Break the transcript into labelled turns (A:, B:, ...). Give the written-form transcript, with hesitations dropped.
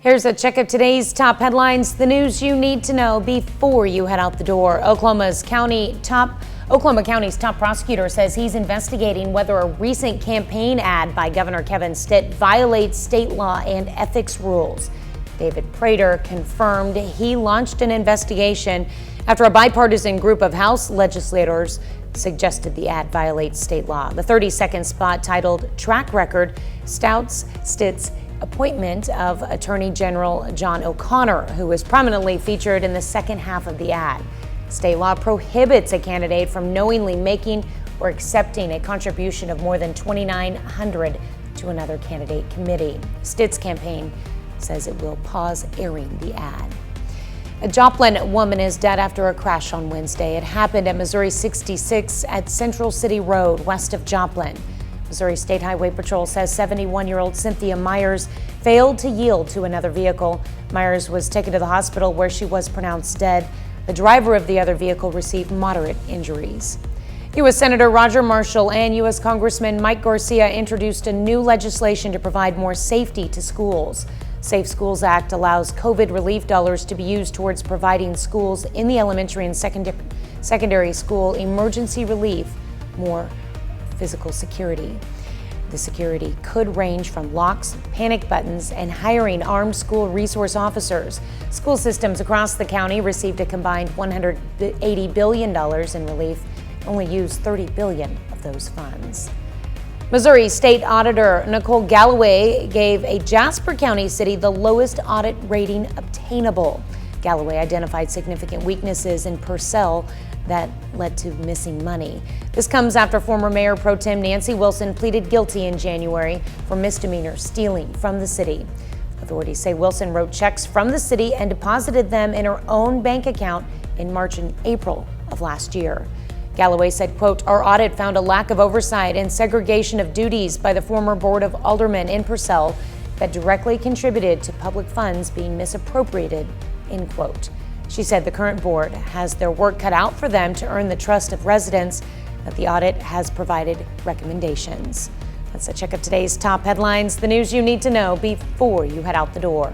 A: Here's a check of today's top headlines, the news you need to know before you head out the door. Oklahoma County's top prosecutor says he's investigating whether a recent campaign ad by Governor Kevin Stitt violates state law and ethics rules. David Prater confirmed he launched an investigation after a bipartisan group of House legislators suggested the ad violates state law. The 30-second spot titled "Track Record" touts Stitt's appointment of Attorney General John O'Connor, who was prominently featured in the second half of the ad. State law prohibits a candidate from knowingly making or accepting a contribution of more than $2,900 to another candidate committee. Stitt's campaign says it will pause airing the ad. A Joplin woman is dead after a crash on Wednesday. It happened at Missouri 66 at Central City Road, west of Joplin. Missouri State Highway Patrol says 71-year-old Cynthia Myers failed to yield to another vehicle. Myers was taken to the hospital where she was pronounced dead. The driver of the other vehicle received moderate injuries. U.S. Senator Roger Marshall and U.S. Congressman Mike Garcia introduced a new legislation to provide more safety to schools. Safe Schools Act allows COVID relief dollars to be used towards providing schools in the elementary and secondary school emergency relief, more physical security. The security could range from locks, panic buttons, and hiring armed school resource officers. School systems across the county received a combined $180 billion in relief, only used $30 billion of those funds. Missouri State Auditor Nicole Galloway gave a Jasper County city the lowest audit rating obtainable. Galloway identified significant weaknesses in PURCELL that led to missing money. This comes after former Mayor Pro Tem Nancy Wilson pleaded guilty in January for misdemeanor stealing from the city. Authorities say Wilson wrote checks from the city and deposited them in her own bank account in March and April of last year. Galloway said, quote, "Our audit found a lack of oversight and segregation of duties by the former Board of Aldermen in PURCELL that directly contributed to public funds being misappropriated," end quote. She said the current board has their work cut out for them to earn the trust of residents, that the audit has provided recommendations. That's a check of today's top headlines, the news you need to know before you head out the door.